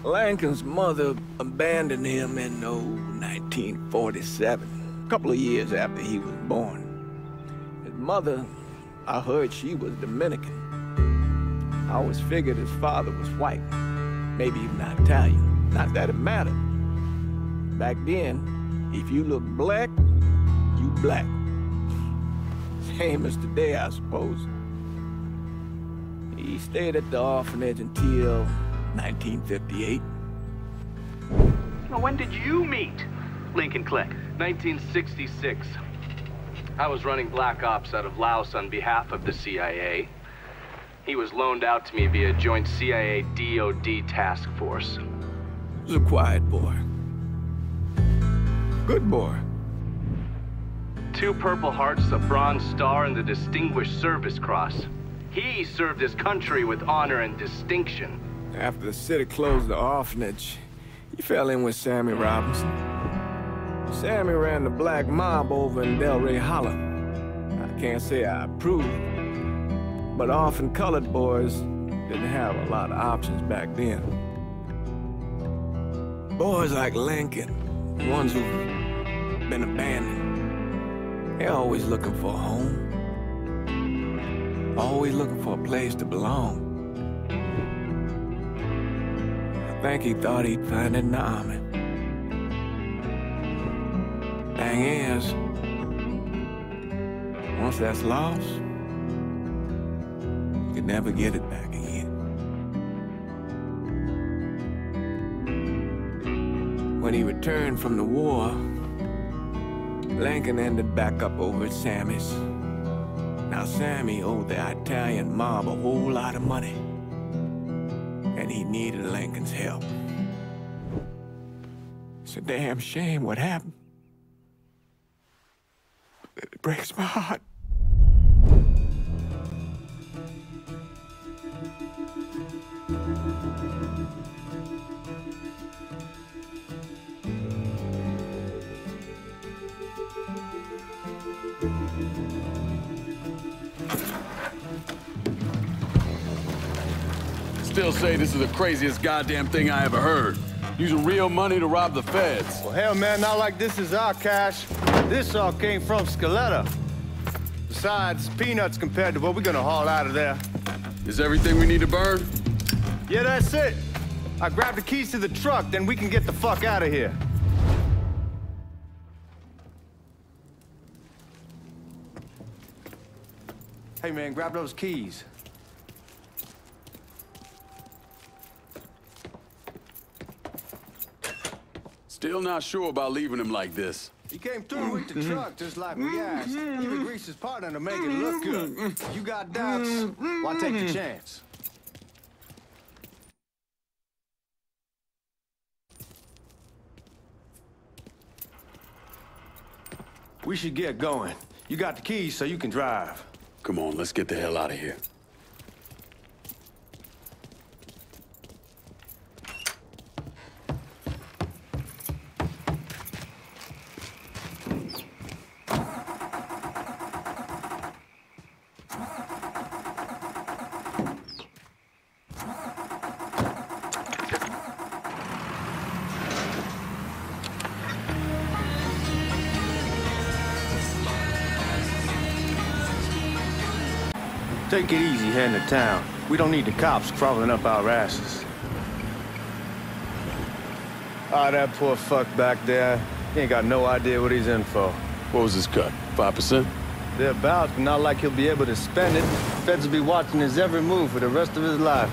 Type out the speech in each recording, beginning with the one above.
Lincoln's mother abandoned him in 1947, a couple of years after he was born. His mother, I heard she was Dominican. I always figured his father was white, maybe even Italian. Not that it mattered. Back then, if you look black, you black. Same as today, I suppose. He stayed at the orphanage until 1958. Now, when did you meet Lincoln Click? 1966. I was running black ops out of Laos on behalf of the CIA. He was loaned out to me via joint CIA-DOD task force. He was a quiet boy. Good boy. 2 Purple Hearts, a Bronze Star, and the Distinguished Service Cross. He served his country with honor and distinction. After the city closed the orphanage, he fell in with Sammy Robinson. Sammy ran the black mob over in Delray Hollow. I can't say I approved, but orphan colored boys didn't have a lot of options back then. Boys like Lincoln, the ones who've been abandoned, they're always looking for a home. Always looking for a place to belong. I think he thought he'd find it in the Army. Thing is, once that's lost, you can never get it back again. When he returned from the war, Lincoln ended back up over at Sammy's. Now, Sammy owed the Italian mob a whole lot of money, and he needed Lincoln's help. It's a damn shame what happened. It breaks my heart. Still say this is the craziest goddamn thing I ever heard. Using real money to rob the feds. Well, hell, man, not like this is our cash. This all came from Scaletta. Besides, peanuts compared to what we're gonna haul out of there. Is everything we need to burn? Yeah, that's it. I grabbed the keys to the truck, then we can get the fuck out of here. Hey, man, grab those keys. Still not sure about leaving him like this. He came through with the truck just like we asked. Even greased his partner to make it look good. You got doubts? Why take the chance? We should get going. You got the keys so you can drive. Come on, let's get the hell out of here. Take it easy heading to town. We don't need the cops crawling up our asses. Ah, that poor fuck back there. He ain't got no idea what he's in for. What was his cut? 5%? Thereabouts, but not like he'll be able to spend it. Feds will be watching his every move for the rest of his life.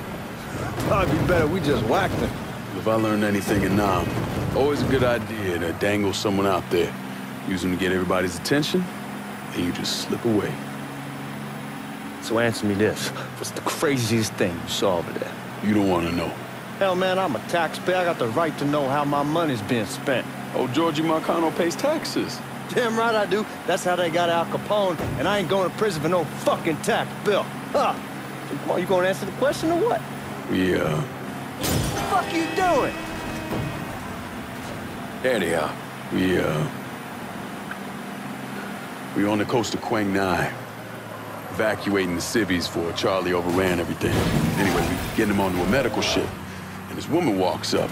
Probably be better we just whacked him. If I learned anything in Nam, always a good idea to dangle someone out there. Use them to get everybody's attention, and you just slip away. So answer me this. What's the craziest thing you saw over there? You don't want to know. Hell, man, I'm a taxpayer. I got the right to know how my money's being spent. Oh, Georgie Marcano pays taxes. Damn right I do. That's how they got Al Capone, and I ain't going to prison for no fucking tax bill. Huh? So, come on, you gonna answer the question or what? Yeah. What the fuck you doing? Anyhow, we on the coast of Quang Nai. Evacuating the civvies for Charlie overran everything. Anyway, we getting him onto a medical ship. and this woman walks up.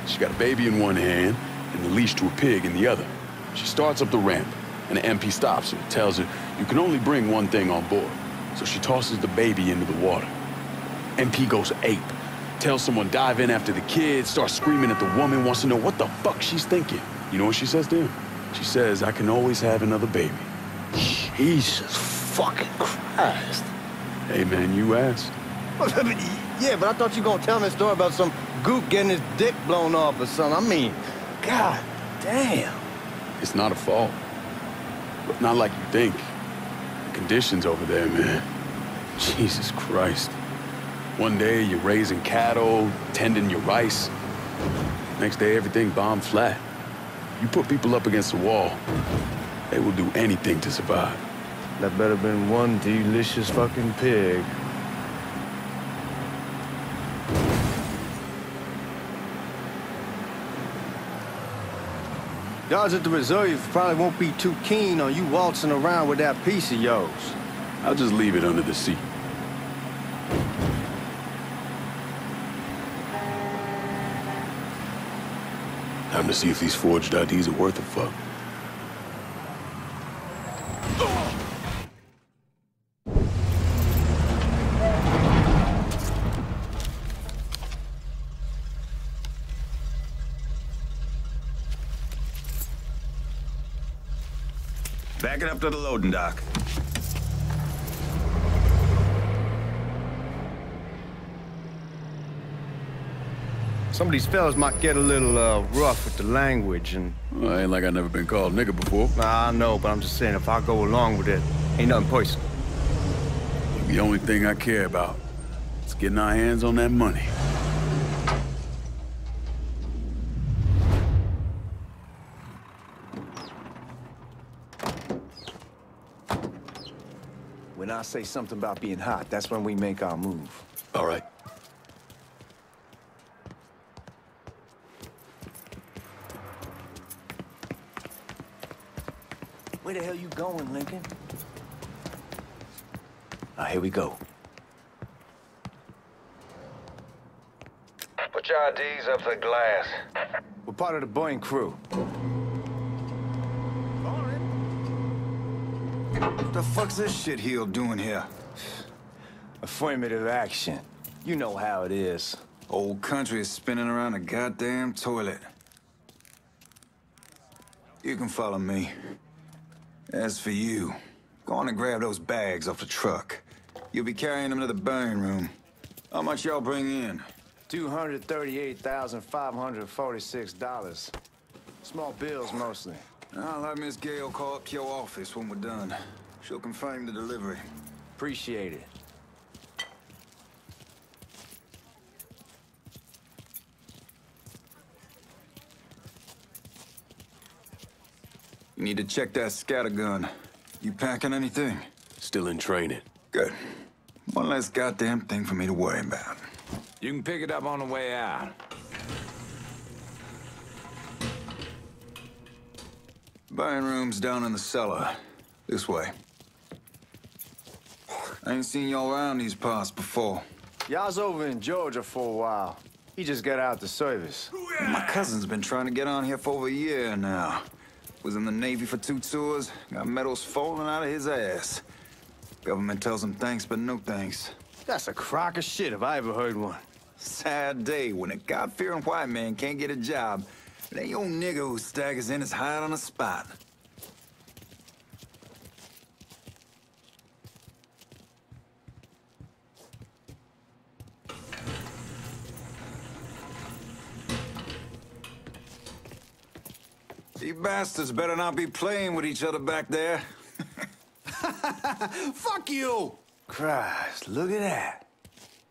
She got a baby in one hand and the leash to a pig in the other. She starts up the ramp, and the MP stops her, tells her you can only bring one thing on board. So she tosses the baby into the water. MP goes ape, tells someone dive in after the kid, starts screaming at the woman, wants to know what the fuck she's thinking. You know what she says to him? She says, I can always have another baby. Jesus fucking Christ. Hey man, you asked. Yeah, but I thought you were gonna tell me a story about some gook getting his dick blown off or something. I mean, god damn. It's not a fault. But not like you think. The conditions over there, man. Jesus Christ. One day you're raising cattle, tending your rice. Next day everything bombed flat. You put people up against the wall, they will do anything to survive. That better been one delicious fucking pig. Guards at the reserve probably won't be too keen on you waltzing around with that piece of yours. I'll just leave it under the seat. Time to see if these forged IDs are worth a fuck. Back it up to the loading dock. Some of these fellas might get a little rough with the language and... Well, ain't like I never been called nigga before. Nah, I know, but I'm just saying, if I go along with it, ain't nothing personal. The only thing I care about is getting our hands on that money. When I say something about being hot, that's when we make our move. All right. Where the hell you going, Lincoln? Here we go. Put your IDs up to the glass. We're part of the Boeing crew. What the fuck's this shitheel doing here? Affirmative action. You know how it is. Old country is spinning around a goddamn toilet. You can follow me. As for you, go on and grab those bags off the truck. You'll be carrying them to the burn room. How much y'all bring in? $238,546. Small bills, mostly. I'll have Miss Gale call up to your office when we're done. She'll confirm the delivery. Appreciate it. You need to check that scattergun. You packing anything? Still in training. Good. One less goddamn thing for me to worry about. You can pick it up on the way out. Burn room's down in the cellar. This way. I ain't seen y'all around these parts before. Y'all's over in Georgia for a while. He just got out the service. My cousin's been trying to get on here for over a year now. Was in the Navy for 2 tours, got medals falling out of his ass. Government tells him thanks, but no thanks. That's a crock of shit if I ever heard one. Sad day when a God-fearing white man can't get a job. It ain't your nigga who staggers in his hide on the spot. You bastards better not be playing with each other back there. Fuck you! Christ, look at that.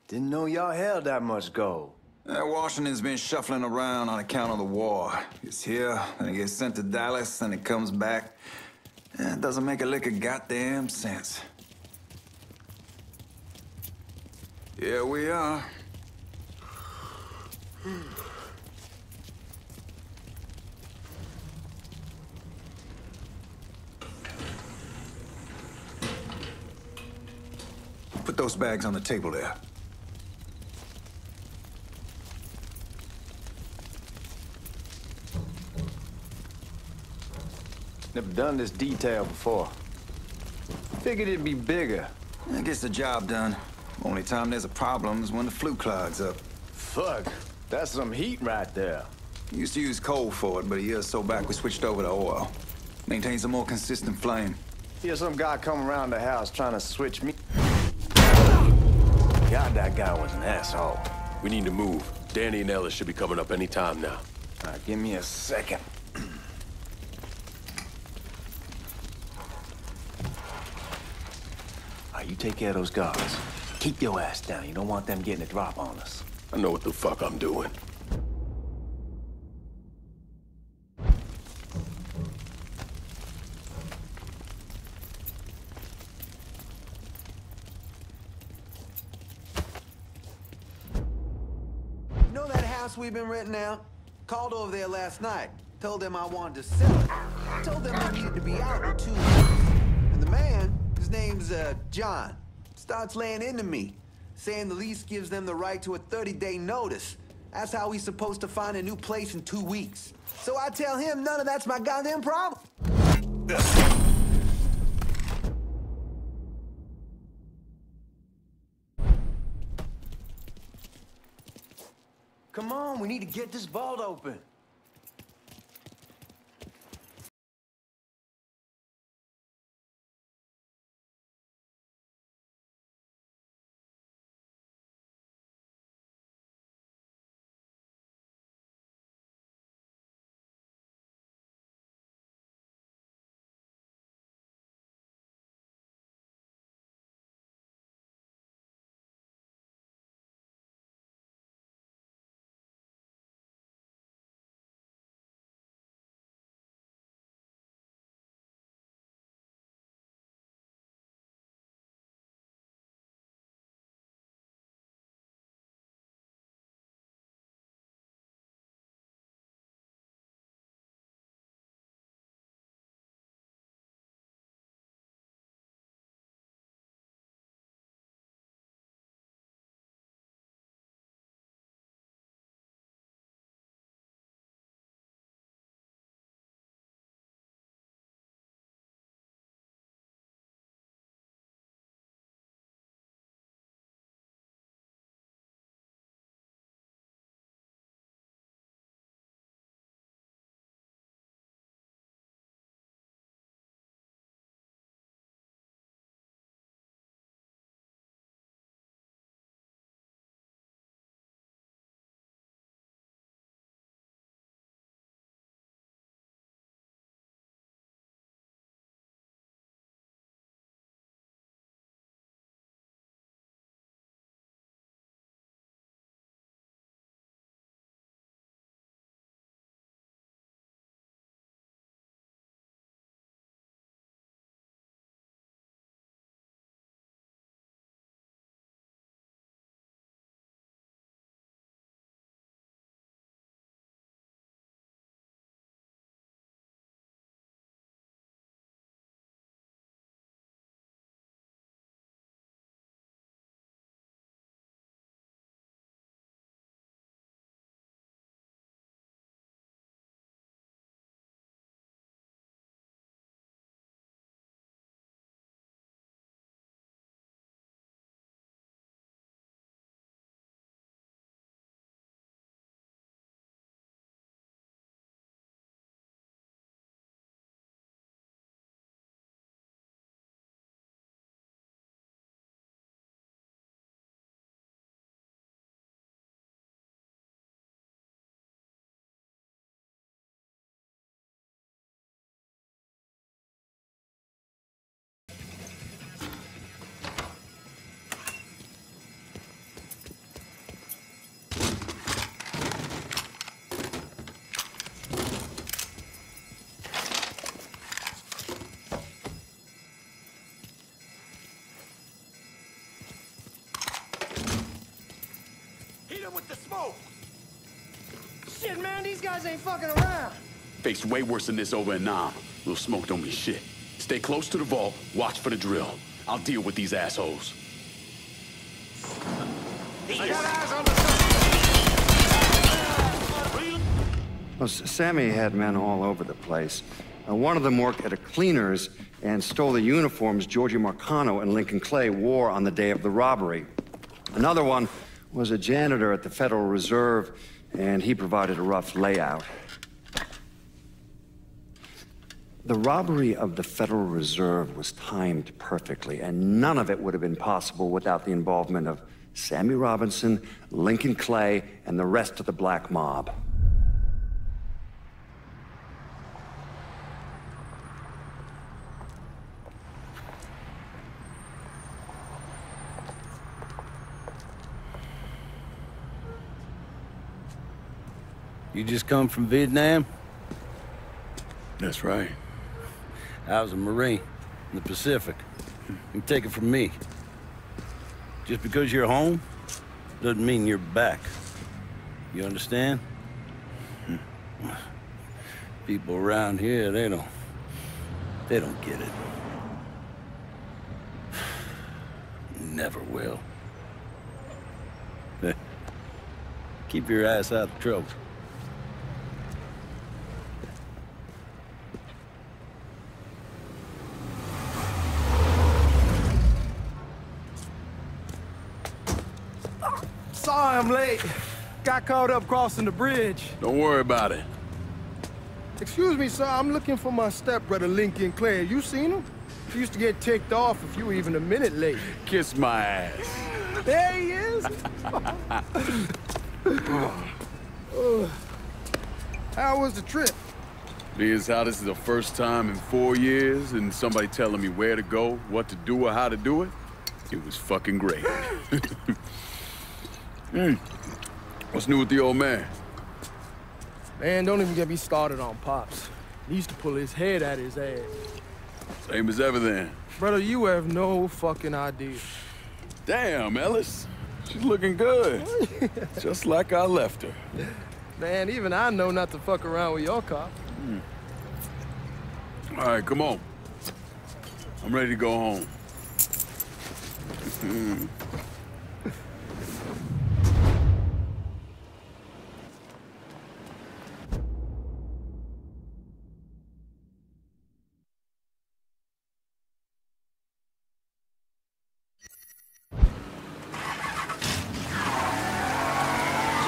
Didn't know y'all held that much gold. Washington's been shuffling around on account of the war. It's here, then it gets sent to Dallas, then it comes back. It doesn't make a lick of goddamn sense. Here we are. Put those bags on the table there. Never done this detail before. Figured it'd be bigger. That gets the job done. Only time there's a problem is when the flue clogs up. Fuck, that's some heat right there. Used to use coal for it, but a year or so back we switched over to oil. Maintains a more consistent flame. Here's some guy come around the house trying to switch me. God, that guy was an asshole. We need to move. Danny and Ellis should be coming up any time now. All right, give me a second. All right, you take care of those guards. Keep your ass down. You don't want them getting a drop on us. I know what the fuck I'm doing. You know that house we've been renting out? Called over there last night. Told them I wanted to sell it. Told them they needed to be out in 2 weeks. And the man, his name's John, starts laying into me, saying the lease gives them the right to a 30-day notice. That's how he's supposed to find a new place in 2 weeks. So I tell him none of that's my goddamn problem. Come on, we need to get this vault open. With the smoke! Shit, man, these guys ain't fucking around. Faced way worse than this over in Nam. Little smoke don't mean shit. Stay close to the vault, watch for the drill. I'll deal with these assholes. I got eyes on the... Well, Sammy had men all over the place. One of them worked at a cleaner's and stole the uniforms Georgie Marcano and Lincoln Clay wore on the day of the robbery. Another one was a janitor at the Federal Reserve, and he provided a rough layout. The robbery of the Federal Reserve was timed perfectly, and none of it would have been possible without the involvement of Sammy Robinson, Lincoln Clay, and the rest of the Black Mob. You just come from Vietnam? That's right. I was a Marine in the Pacific. You take it from me. Just because you're home doesn't mean you're back. You understand? People around here, they don't get it. Never will. Keep your ass out of trouble. Sorry I'm late. Got caught up crossing the bridge. Don't worry about it. Excuse me, sir. I'm looking for my stepbrother, Lincoln Clay. You seen him? He used to get ticked off if you were even a minute late. Kiss my ass. There he is. How was the trip? Being as how this is the first time in 4 years and somebody telling me where to go, what to do, or how to do it, it was fucking great. What's new with the old man? Man, don't even get me started on Pops. He used to pull his head out his ass. Same as ever then. Brother, you have no fucking idea. Damn, Ellis. She's looking good. Just like I left her. Man, even I know not to fuck around with your cop. All right, come on. I'm ready to go home.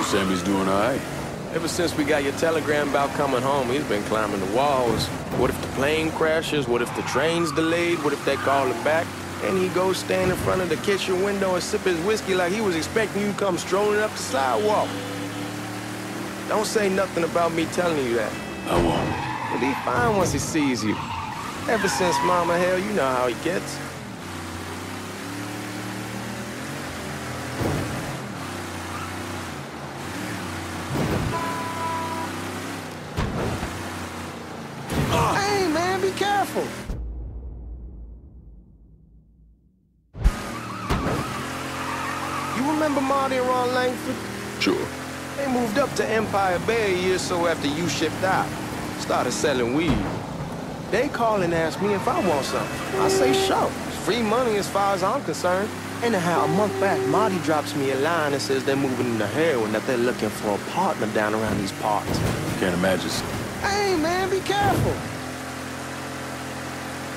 Sammy's doing all right. Ever since we got your telegram about coming home, he's been climbing the walls. What if the plane crashes? What if the train's delayed? What if they call him back? And he goes stand in front of the kitchen window and sip his whiskey like he was expecting you to come strolling up the sidewalk. Don't say nothing about me telling you that. I won't. He'll be fine once he sees you. Ever since Mama, hell, you know how he gets. Hey, man, be careful. You remember Marty and Ron Langford? Sure. They moved up to Empire Bay a year or so after you shipped out. Started selling weed. They call and ask me if I want something. I say, sure. It's free money as far as I'm concerned. Anyhow, a month back, Marty drops me a line and says they're moving into heroin, that they're looking for a partner down around these parts. Can't imagine. Hey, man, be careful.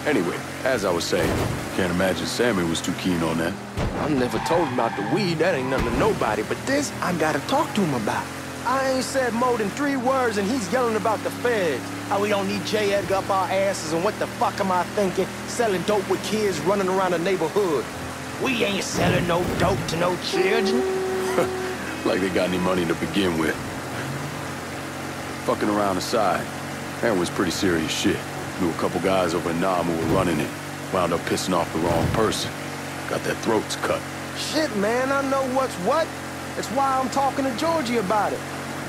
Anyway, as I was saying, can't imagine Sammy was too keen on that. I never told him about the weed. That ain't nothing to nobody. But this, I gotta talk to him about. I ain't said more than 3 words, and he's yelling about the feds. How we don't need J. Edgar up our asses, and what the fuck am I thinking? Selling dope with kids running around the neighborhood. We ain't selling no dope to no children. Like they got any money to begin with. Fucking around aside, that was pretty serious shit. Knew a couple guys over in Nam who were running it. Wound up pissing off the wrong person. Got their throats cut. Shit, man, I know what's what. That's why I'm talking to Georgie about it.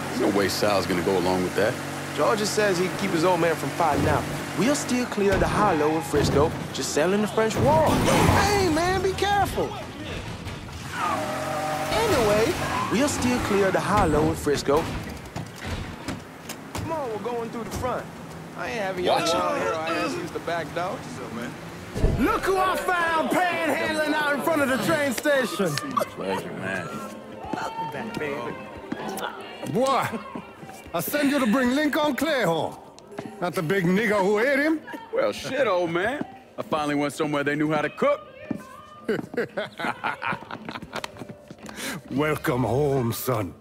There's no way Sal's gonna go along with that. Georgie says he can keep his old man from fighting out. We'll still clear the hollow in Frisco, just selling the French Wall. Hey, man, be careful. Anyway, we'll still clear the hollow in Frisco. Come on, we're going through the front. I ain't having y'all down here. I asked you the back door. So, man. Look who I found panhandling out in front of the train station. Pleasure, man. Welcome back, baby. Boy, I send you to bring Lincoln Clay home. Not the big nigga who ate him? Well, shit, old man. I finally went somewhere they knew how to cook. Welcome home, son.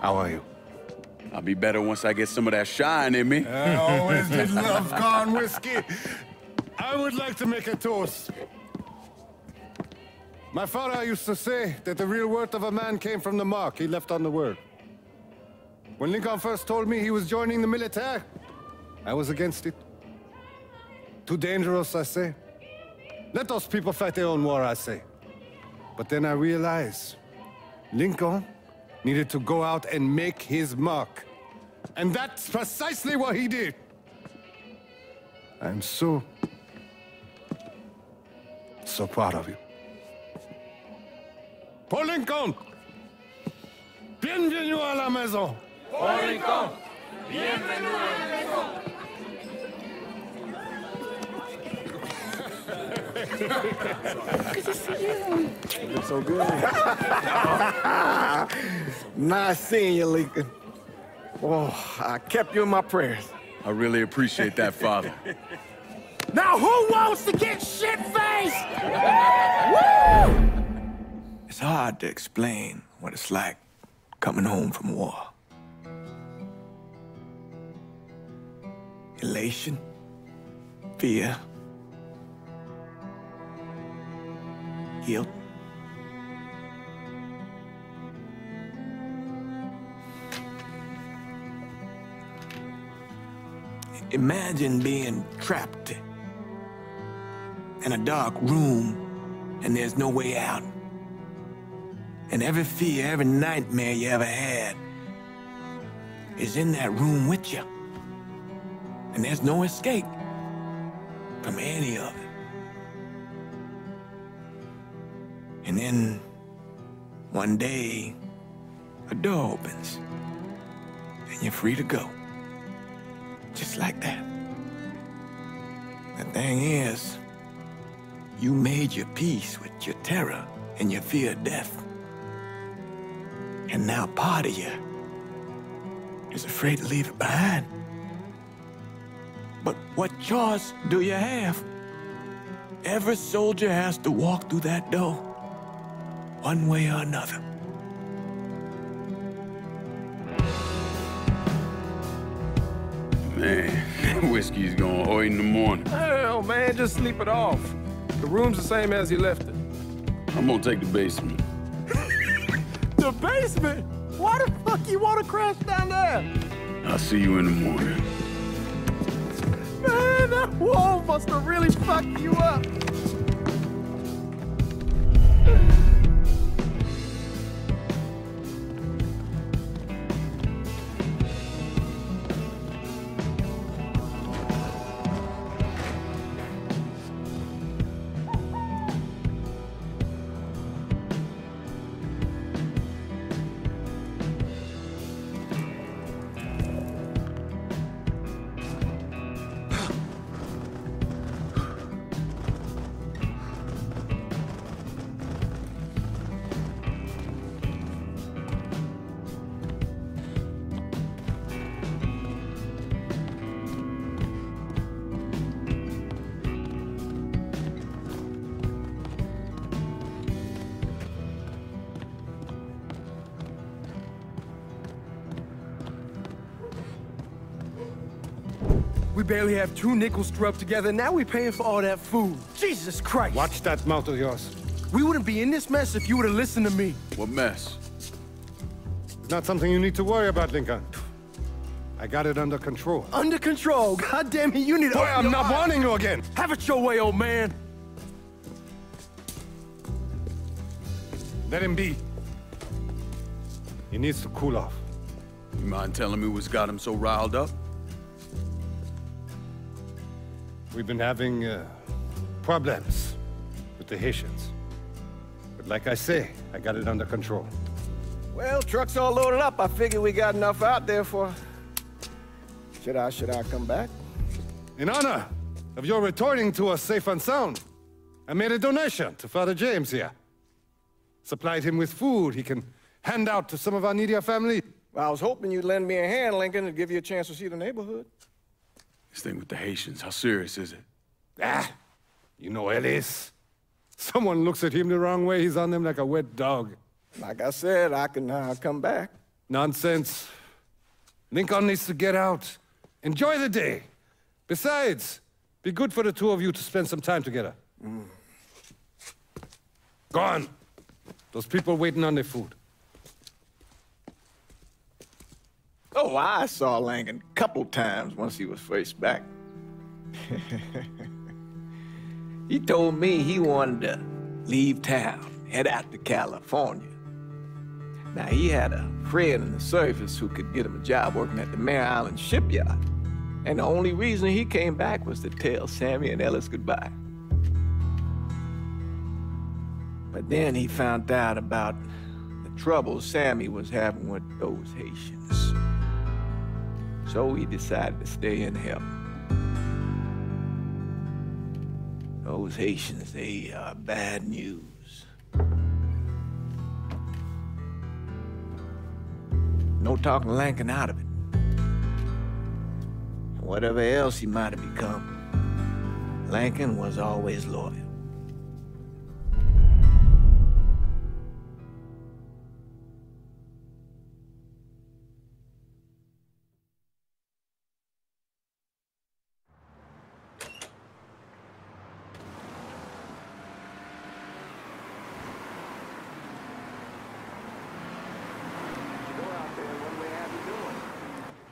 How are you? I'll be better once I get some of that shine in me. I always did love corn whiskey. I would like to make a toast. My father used to say that the real worth of a man came from the mark he left on the world. When Lincoln first told me he was joining the military, I was against it. Too dangerous, I say. Let those people fight their own war, I say. But then I realized Lincoln needed to go out and make his mark. And that's precisely what he did. I'm so proud of you. Paul Lincoln! Bienvenue à la maison! Paul Lincoln! Bienvenue à la maison! Good to see you. You look so good. Nice seeing you, Lincoln. Oh, I kept you in my prayers. I really appreciate that, Father. Now who wants to get shit-faced? Woo! It's hard to explain what it's like coming home from war. Elation, fear, guilt. Imagine being trapped in a dark room and there's no way out. And every fear, every nightmare you ever had is in that room with you. And there's no escape from any of it. And then one day, a door opens and you're free to go. Just like that. The thing is, you made your peace with your terror and your fear of death. And now part of you is afraid to leave it behind. But what choice do you have? Every soldier has to walk through that door, one way or another. Man, whiskey's gonna hoy in the morning. Hell, man, just sleep it off. The room's the same as you left it. I'm gonna take the basement. The basement? Why the fuck you want to crash down there? I'll see you in the morning. Man, that wall must have really fucked you up. We barely have 2 nickels to rub together, now we're paying for all that food. Jesus Christ! Watch that mouth of yours. We wouldn't be in this mess if you would have listened to me. What mess? It's not something you need to worry about, Lincoln. I got it under control. Under control? God damn it, you need to... Boy, I'm not warning you again! Have it your way, old man! Let him be. He needs to cool off. You mind telling me what's got him so riled up? We've been having problems with the Haitians. But like I say, I got it under control. Well, truck's all loaded up. I figure we got enough out there for... Should I come back? In honor of your returning to us safe and sound, I made a donation to Father James here. Supplied him with food he can hand out to some of our needier family. Well, I was hoping you'd lend me a hand, Lincoln, and give you a chance to see the neighborhood. This thing with the Haitians, how serious is it? Ah, you know Ellis. Someone looks at him the wrong way, he's on them like a wet dog. Like I said, I can come back. Nonsense. Lincoln needs to get out. Enjoy the day. Besides, be good for the two of you to spend some time together. Go on. Those people waiting on their food. Oh, I saw Langan a couple times once he was first back. He told me he wanted to leave town, head out to California. Now, he had a friend in the service who could get him a job working at the Mare Island shipyard. And the only reason he came back was to tell Sammy and Ellis goodbye. But then he found out about the trouble Sammy was having with those Haitians. So he decided to stay and help. Those Haitians, they are bad news. No talking Langan out of it. Whatever else he might have become, Langan was always loyal.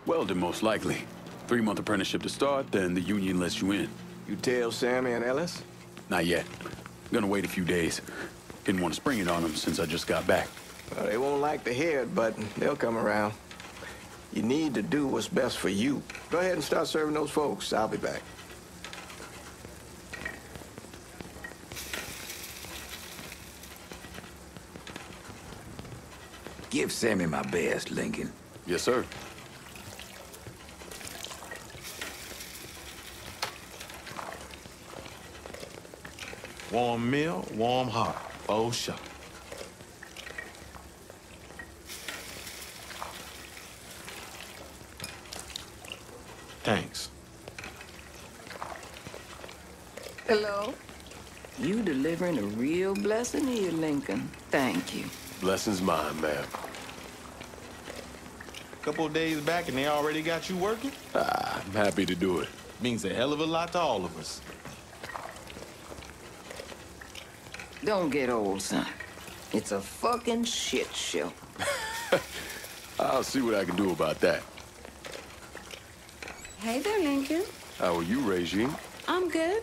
Welding, most likely. 3-month apprenticeship to start, then the union lets you in. You tell Sammy and Ellis? Not yet. Gonna wait a few days. Didn't want to spring it on them since I just got back. Well, they won't like to hear it, but they'll come around. You need to do what's best for you. Go ahead and start serving those folks. I'll be back. Give Sammy my best, Lincoln. Yes, sir. Warm meal, warm heart. Oh, sure. Thanks. Hello? You delivering a real blessing here, Lincoln. Thank you. Blessing's mine, ma'am. Couple of days back and they already got you working? I'm happy to do it. Means a hell of a lot to all of us. Don't get old, son. It's a fucking shit show. I'll see what I can do about that. Hey there, Lincoln. How are you, Regine? I'm good.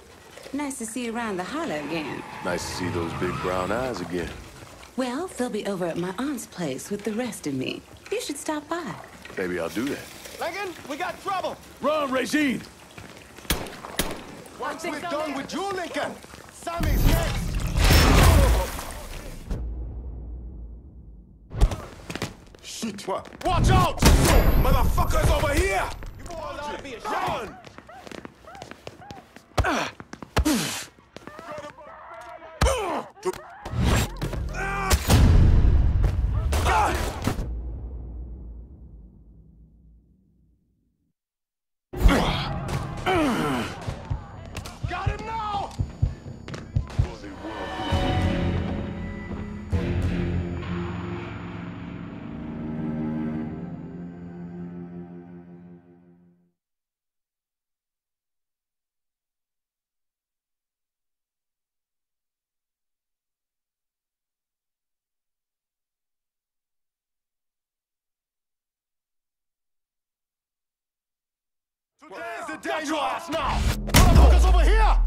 Nice to see you around the holler again. Nice to see those big brown eyes again. Well, they'll be over at my aunt's place with the rest of me. You should stop by. Maybe I'll do that. Lincoln, we got trouble. Run, Regine! Once we're done with you, Lincoln, Sammy's next. Shit. What? Watch out! Motherfuckers over here! You boys ought to be ashamed. Got him now! Today's the day you ass now! Motherfuckers over here!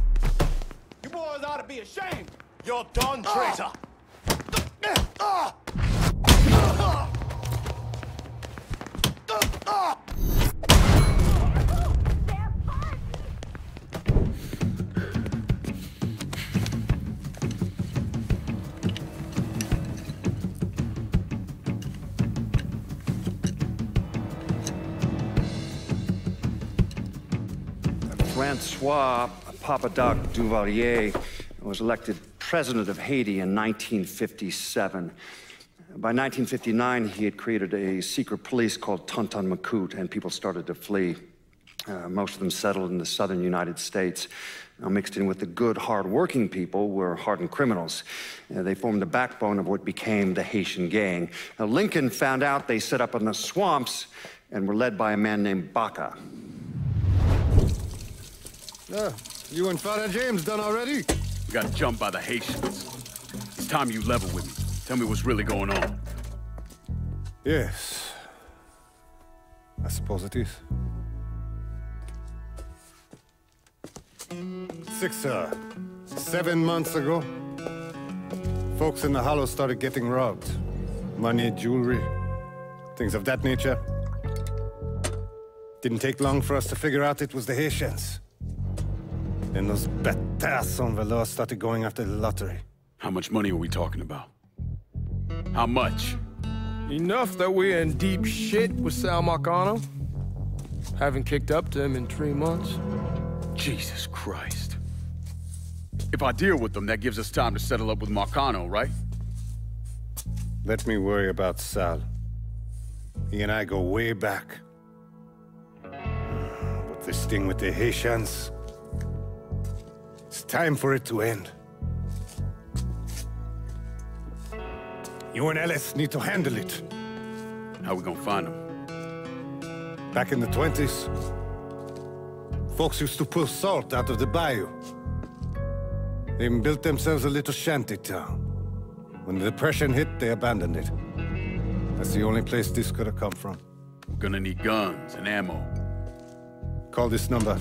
You boys ought to be ashamed! You're done, traitor! Francois Papadoc Duvalier was elected president of Haiti in 1957. By 1959, he had created a secret police called Tonton Macoute, and people started to flee. Most of them settled in the southern United States. Mixed in with the good, hard-working people were hardened criminals. They formed the backbone of what became the Haitian gang. Now, Lincoln found out they set up in the swamps and were led by a man named Baca. You and Father James done already? We got jumped by the Haitians. It's time you level with me. Tell me what's really going on. Yes. I suppose it is. 7 months ago, folks in the Hollow started getting robbed. Money, jewelry, things of that nature. Didn't take long for us to figure out it was the Haitians. Then those bâtards on the law started going after the lottery. How much money are we talking about? How much? Enough that we're in deep shit with Sal Marcano. Haven't kicked up to him in 3 months. Jesus Christ. If I deal with them, that gives us time to settle up with Marcano, right? Let me worry about Sal. He and I go way back. But this thing with the Haitians, it's time for it to end. You and Ellis need to handle it. How we gonna find them? Back in the 20s, folks used to pull salt out of the bayou. They even built themselves a little shanty town. When the Depression hit, they abandoned it. That's the only place this could have come from. We're gonna need guns and ammo. Call this number.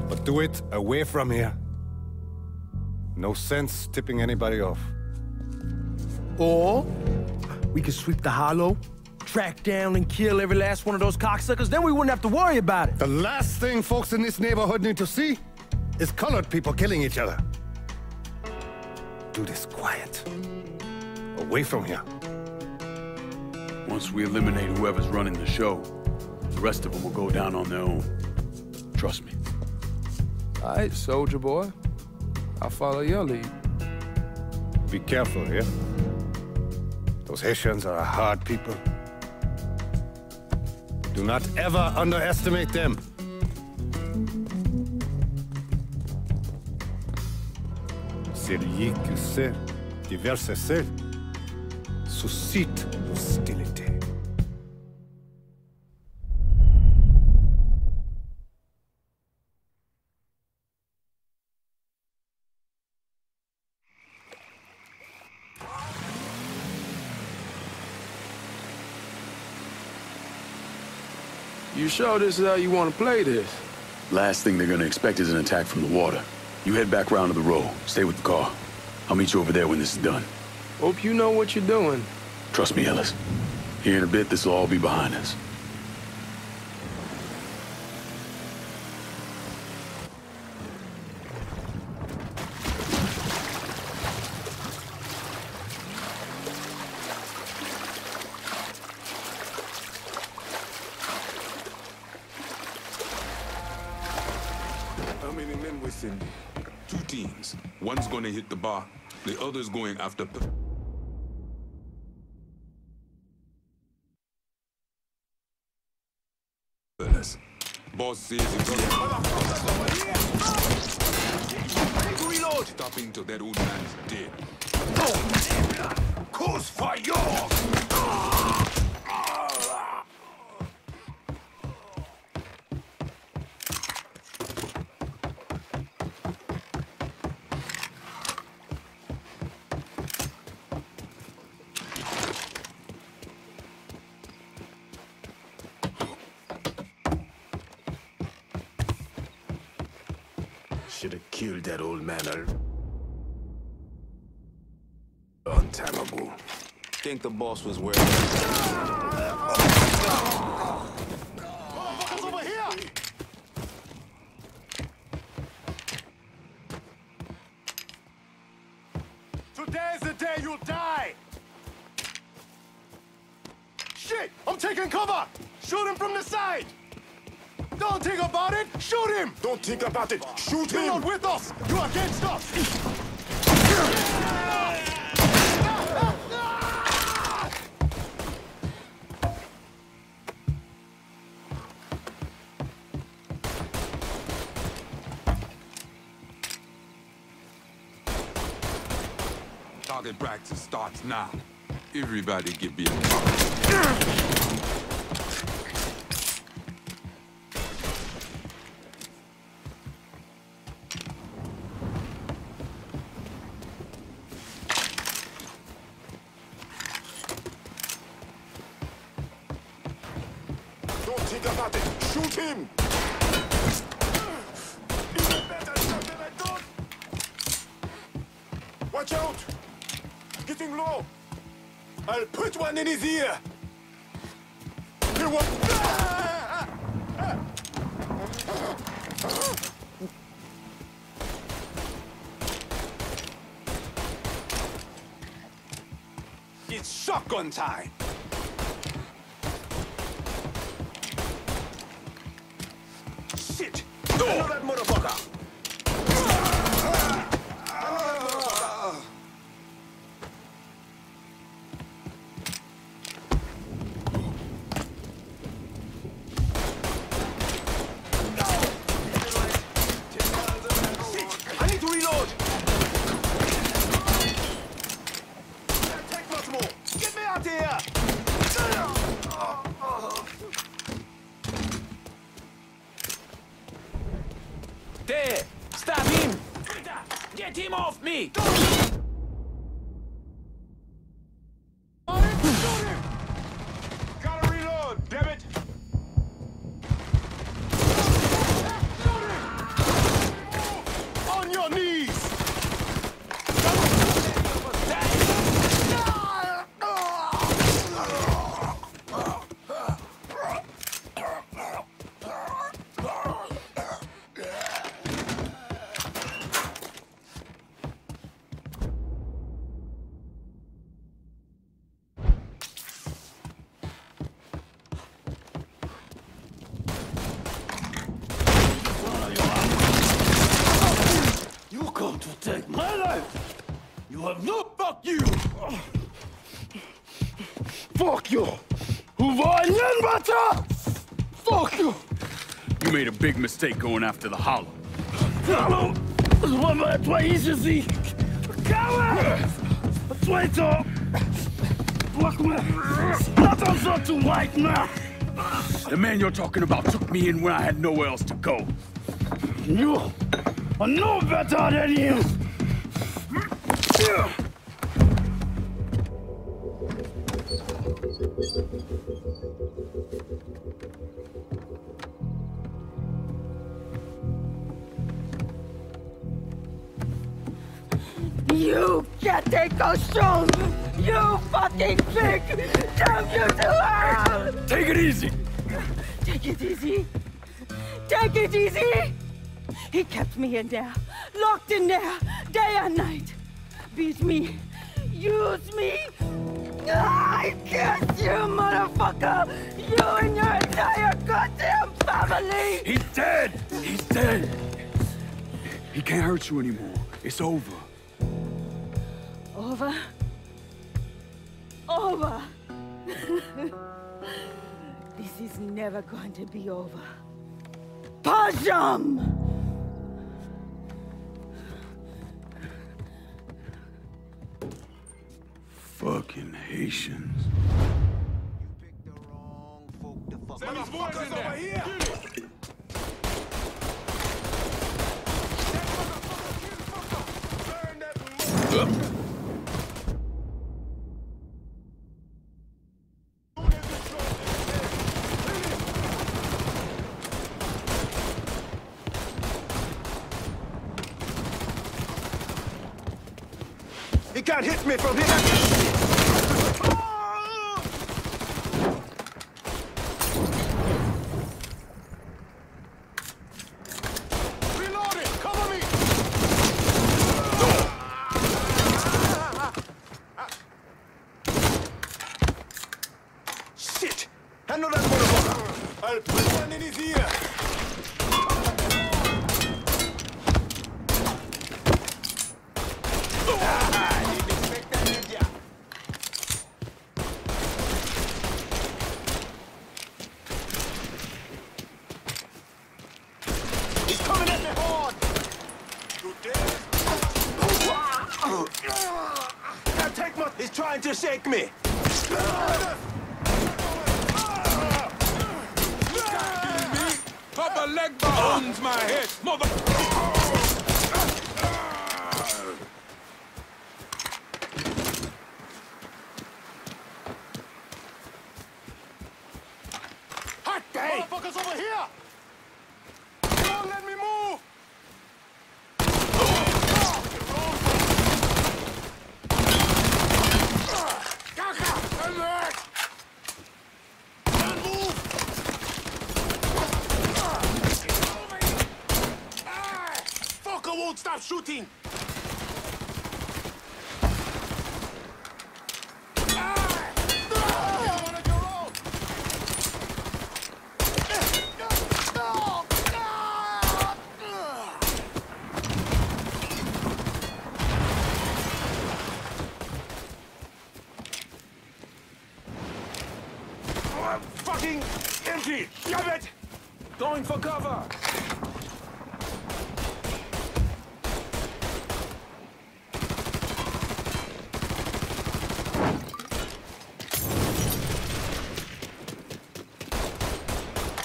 But do it away from here. No sense tipping anybody off. Or we could sweep the Hollow, track down and kill every last one of those cocksuckers, then we wouldn't have to worry about it. The last thing folks in this neighborhood need to see is colored people killing each other. Do this quiet. Away from here. Once we eliminate whoever's running the show, the rest of them will go down on their own. Trust me. All right, soldier boy. I'll follow your lead. Be careful here. Those Haitians are a hard people. Do not ever underestimate them. Celui qui sait diverser suscite hostilité. You sure this is how you want to play this? Last thing they're gonna expect is an attack from the water. You head back round to the row. Stay with the car. I'll meet you over there when this is done. Hope you know what you're doing. Trust me, Ellis. Here in a bit, this will all be behind us. How many men we sending? 2 teams. One's gonna hit the bar, the other's going after... Boss says it's reload! Stopping till that old man's dead. Cause for yours! Should have killed that old man a long time ago. Think the boss was where... Motherfuckers over here! Today's the day you'll die! Shit! I'm taking cover! Shoot him from the side! Don't think about it! Shoot him! Don't think about it! Shoot him! You're not with us! You're against us! Target practice starts now. Everybody get behind. Don't think about it. Shoot him! Even better shot than I thought! Watch out! Getting low! I'll put one in his ear! He won't... It's shotgun time! Shit! I know that motherfucker! I need to reload! Take much more! Get me out here! There! Stop him! Get him off me! Gotta reload, damn it! On your knees! You come to take my life! You have no fuck you! Fuck you! Fuck you! You made a big mistake going after the Hollow. Hallo! Wat maar twee is zie! Kouwe! Tweetal! Wacht me! Laat ons zo toe, white man! The man you're talking about took me in when I had nowhere else to go. You are no better than him! You can't take those stones! You fucking pig! Damn you to hell! Take it easy! Take it easy! Take it easy! He kept me in there, locked in there, day and night. Beat me, use me. I can't, you motherfucker! You and your entire goddamn family! He's dead! He's dead! He can't hurt you anymore. It's over. Over? Over! This is never going to be over. Pajam! Fucking Haitians. Send these boys over here! He can't hit me from here! I know that motherfucker! I'll put one in his ear! trying to shake me? Papa leg owns my head, mother. Hot day! Motherfuckers over here! Don't let me move! Fucker won't stop shooting! Fucking empty! Damn it! Going for cover!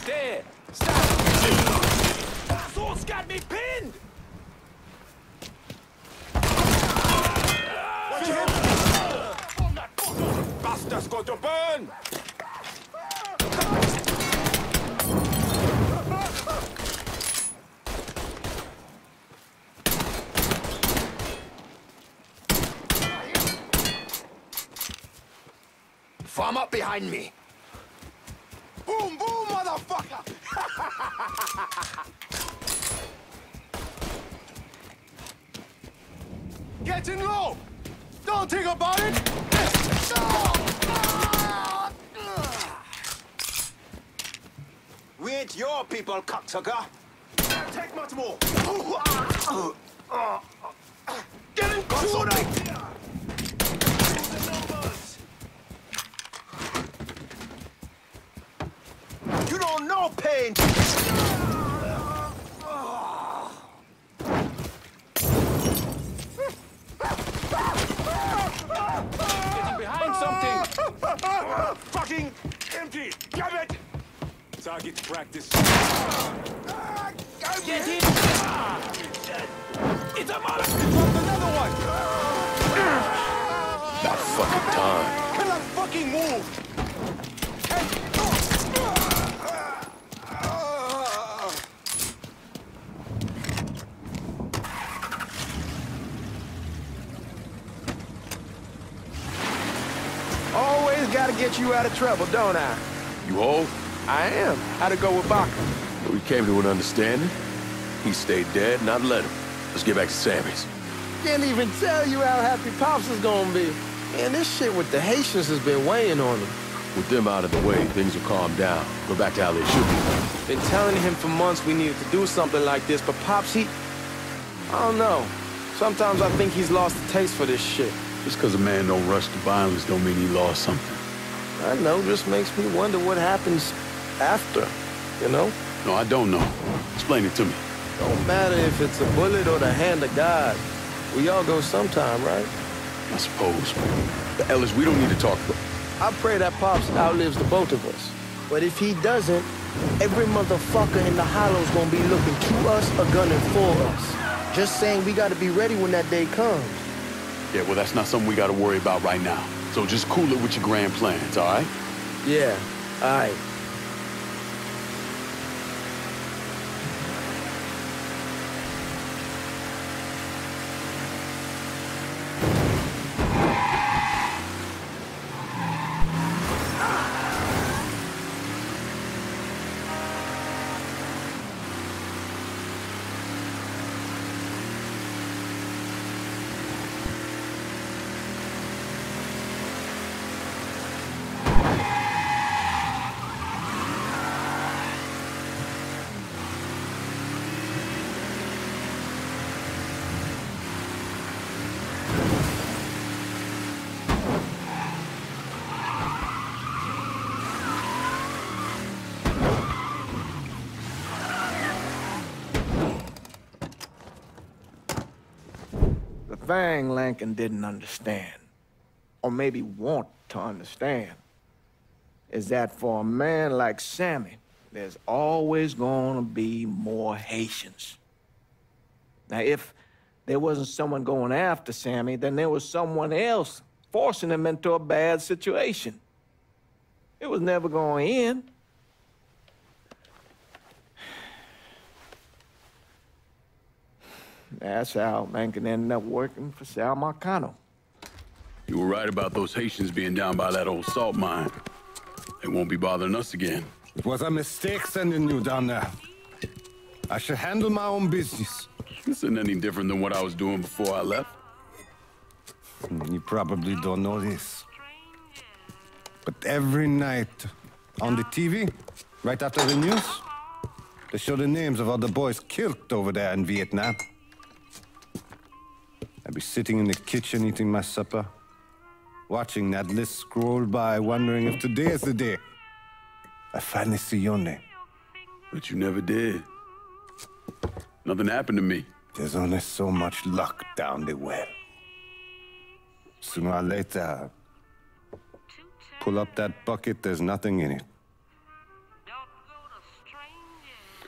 There! Stop! Assault's got me pinned! Watch him! Bastard's going to burn! Form up behind me. Boom, boom, motherfucker! Getting low! Don't think about it! We ain't your people, cocksucker! Can't take much more! Get in control! You don't know pain! Getting behind something! Fucking empty! Damn it! Target practice. Get in! It's a molotov! Dropped another one! About fucking time. Cannot fucking move! Always gotta get you out of trouble, don't I? You whole? I am. How'd it go with Baca? We came to an understanding. He stayed dead, and I'd let him. Let's get back to Sammy's. Can't even tell you how happy Pops is gonna be. Man, this shit with the Haitians has been weighing on him. With them out of the way, things will calm down. Go back to how they should be. Been telling him for months we needed to do something like this, but Pops, I don't know. Sometimes I think he's lost the taste for this shit. Just because a man don't rush to violence don't mean he lost something. I know, just makes me wonder what happens after, you know? No, I don't know. Explain it to me. Don't matter if it's a bullet or the hand of God. We all go sometime, right? I suppose. But Ellis, we don't need to talk. I pray that Pops outlives the both of us. But if he doesn't, every motherfucker in the hollow's gonna be looking to us or gunning for us. Just saying we gotta be ready when that day comes. Yeah, well, that's not something we gotta worry about right now. So just cool it with your grand plans, all right? Yeah, all right. The thing Lincoln didn't understand or maybe want to understand, is that for a man like Sammy, there's always gonna be more Haitians. Now, if there wasn't someone going after Sammy, then there was someone else forcing him into a bad situation. It was never going to end. That's how Lincoln ended up working for Sal Marcano. You were right about those Haitians being down by that old salt mine. They won't be bothering us again. It was a mistake sending you down there. I should handle my own business. This isn't any different than what I was doing before I left. You probably don't know this. But every night on the TV, right after the news, they show the names of all the boys killed over there in Vietnam. I'd be sitting in the kitchen eating my supper, watching that list scroll by, wondering if today is the day I finally see your name. But you never did. Nothing happened to me. There's only so much luck down the well. Sooner or later, pull up that bucket, there's nothing in it.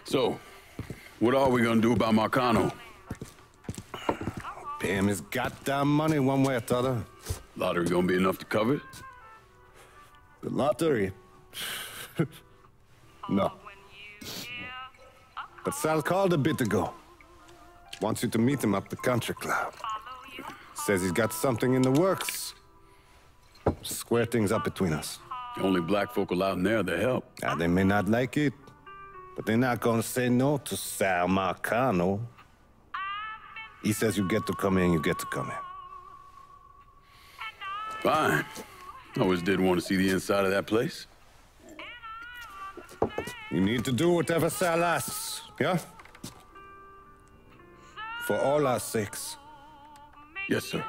So, what are we gonna do about Marcano? Pay him his goddamn money one way or the other. Lottery gonna be enough to cover it? The lottery? No. But Sal called a bit ago. Wants you to meet him up the country club. Says he's got something in the works. Square things up between us. The only black folk allowed in there, they help. Now, they may not like it, but they're not gonna say no to Sal Marcano. He says you get to come in, you get to come in. Fine. I always did want to see the inside of that place. You need to do whatever Sal asks, yeah? For all our sakes. Yes, sir.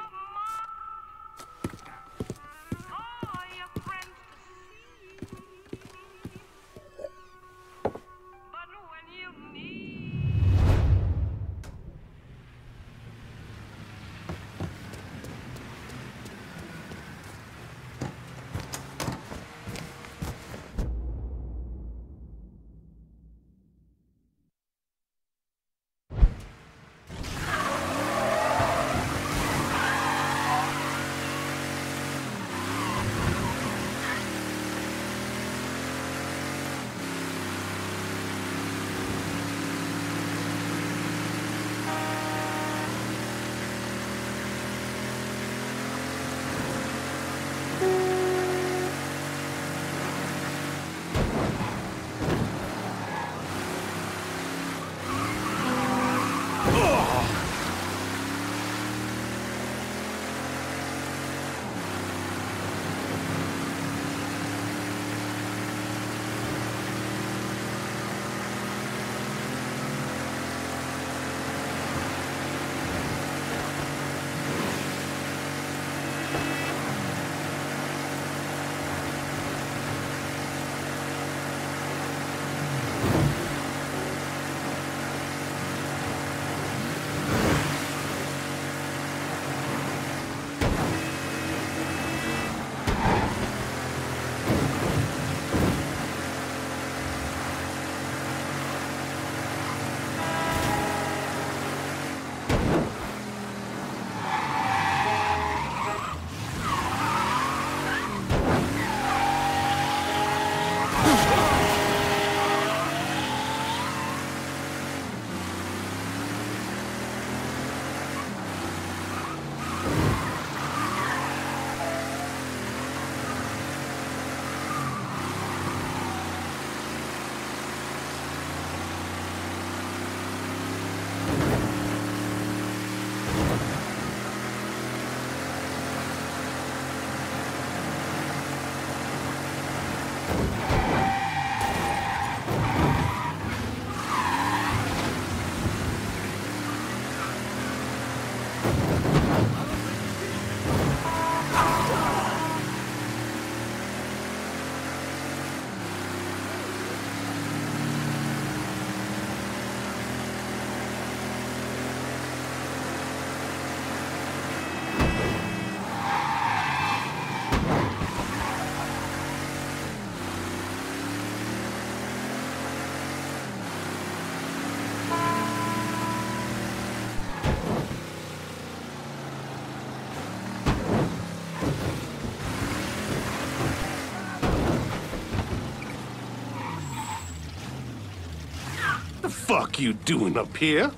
The fuck you doing up here?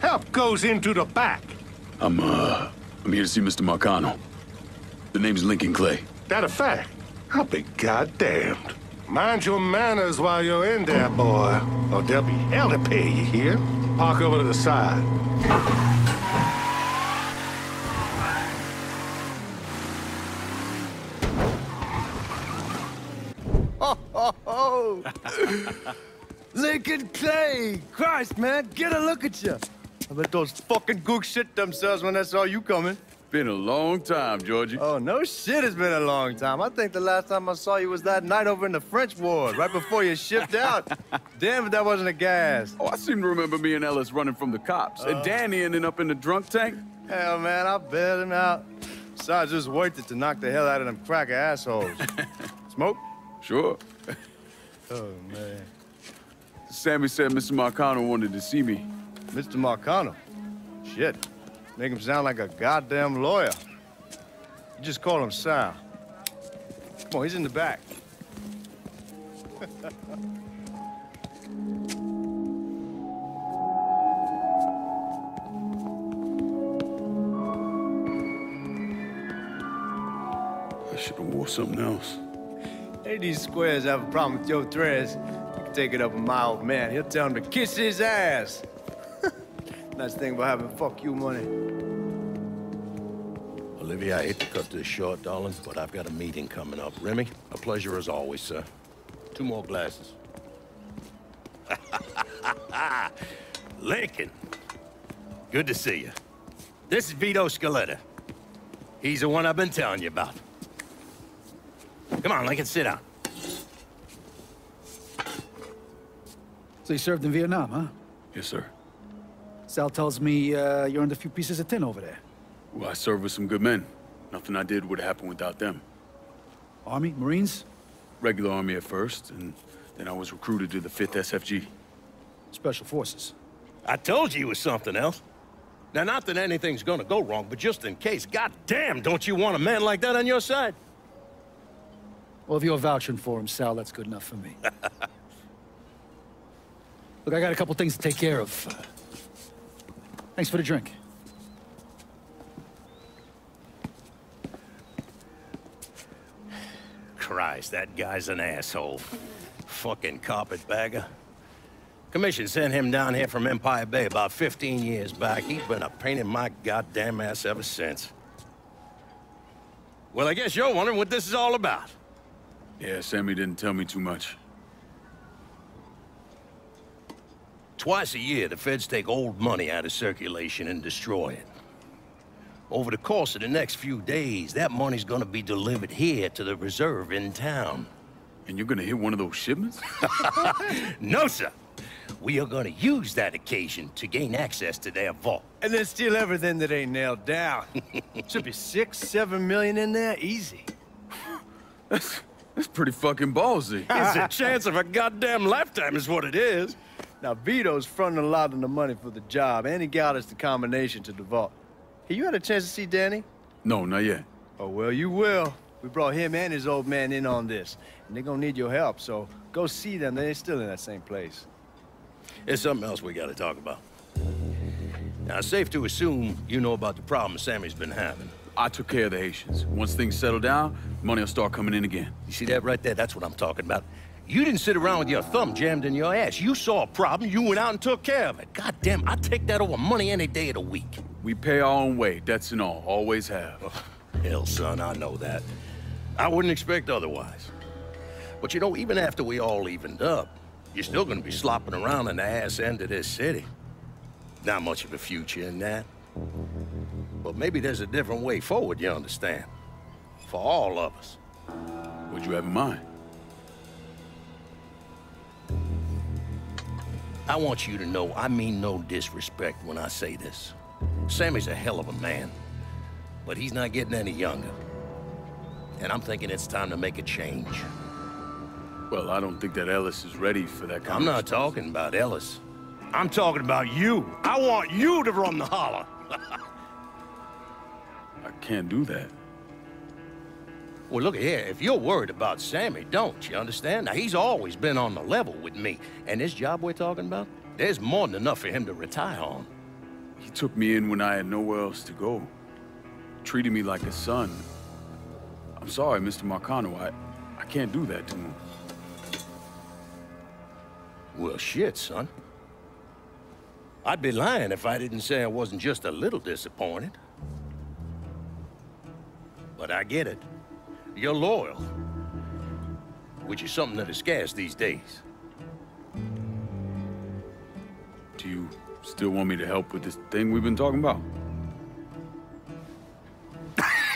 Help goes into the back. I'm here to see Mr. Marcano. The name's Lincoln Clay. That a fact? I'll be goddamned. Mind your manners while you're in there, boy. Or there'll be hell to pay you here. Park over to the side. Oh. Lincoln Clay! Christ, man, get a look at you. I bet those fucking gooks shit themselves when they saw you coming. Been a long time, Georgie. Oh, no shit, it's been a long time. I think the last time I saw you was that night over in the French ward, right before you shipped out. Damn if that wasn't a gas. Oh, I seem to remember me and Ellis running from the cops. And Danny ending up in the drunk tank. Hell, man, I bailed him out. Besides, just worth it to knock the hell out of them cracker assholes. Smoke? Sure. Oh, man. Sammy said Mr. Marcano wanted to see me. Mr. Marcano? Shit. Make him sound like a goddamn lawyer. You just call him Sal. Come on, he's in the back. I should have wore something else. Hey, these squares have a problem with your dress. You can take it up with my old man. He'll tell him to kiss his ass. Nice thing about having fuck you money. Olivia, I hate to cut this short, darling, but I've got a meeting coming up. Remy, a pleasure as always, sir. 2 more glasses. Lincoln. Good to see you. This is Vito Scaletta. He's the one I've been telling you about. Come on, Lincoln, sit down. So you served in Vietnam, huh? Yes, sir. Sal tells me you earned a few pieces of tin over there. Well, I served with some good men. Nothing I did would have happened without them. Army? Marines? Regular Army at first, and then I was recruited to the 5th SFG. Special Forces. I told you it was something else. Now, not that anything's gonna go wrong, but just in case, goddamn, don't you want a man like that on your side? Well, if you're vouching for him, Sal, that's good enough for me. Look, I got a couple things to take care of. Thanks for the drink. Christ, that guy's an asshole. Fucking carpetbagger. Commission sent him down here from Empire Bay about 15 years back. He's been a pain in my goddamn ass ever since. Well, I guess you're wondering what this is all about. Yeah, Sammy didn't tell me too much. Twice a year, the feds take old money out of circulation and destroy it. Over the course of the next few days, that money's gonna be delivered here to the reserve in town. And you're gonna hit one of those shipments? No, sir. We are gonna use that occasion to gain access to their vault. And then steal everything that ain't nailed down. Should be 6, 7 million in there, easy. That's pretty fucking ballsy. It's a chance of a goddamn lifetime is what it is. Now, Vito's fronting a lot of the money for the job, and he got us the combination to the vault. Hey, you had a chance to see Danny? No, not yet. Oh, well, you will. We brought him and his old man in on this, and they're gonna need your help, so go see them. They're still in that same place. There's something else we gotta talk about. Now, it's safe to assume you know about the problem Sammy's been having. I took care of the Haitians. Once things settle down, money will start coming in again. You see that right there? That's what I'm talking about. You didn't sit around with your thumb jammed in your ass. You saw a problem, you went out and took care of it. God damn, I'd take that over money any day of the week. We pay our own way, debts and all. Always have. Oh, hell, son, I know that. I wouldn't expect otherwise. But you know, even after we all evened up, you're still gonna be slopping around in the ass end of this city. Not much of a future in that. But maybe there's a different way forward, you understand? For all of us. What'd you have in mind? I want you to know I mean no disrespect when I say this. Sammy's a hell of a man, but he's not getting any younger. And I'm thinking it's time to make a change. Well, I don't think that Ellis is ready for that kind I'm not talking about Ellis. I'm talking about you. I want you to run the holler. I can't do that. Well, look here, if you're worried about Sammy, don't, you understand? Now, he's always been on the level with me, and this job we're talking about, There's more than enough for him to retire on. He took me in when I had nowhere else to go. Treated me like a son. I'm sorry, Mr. Marcano. I can't do that to him. Well, shit, son. I'd be lying if I didn't say I wasn't just a little disappointed. But I get it. You're loyal. Which is something that is scarce these days. Do you still want me to help with this thing we've been talking about?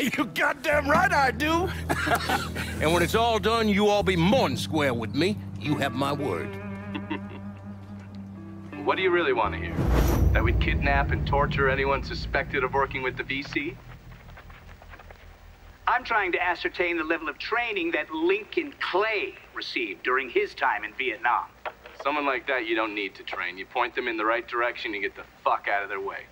You goddamn right I do! And when it's all done, you all be more than square with me. You have my word. What do you really want to hear? That we'd kidnap and torture anyone suspected of working with the VC? I'm trying to ascertain the level of training that Lincoln Clay received during his time in Vietnam. Someone like that you don't need to train. You point them in the right direction and get the fuck out of their way.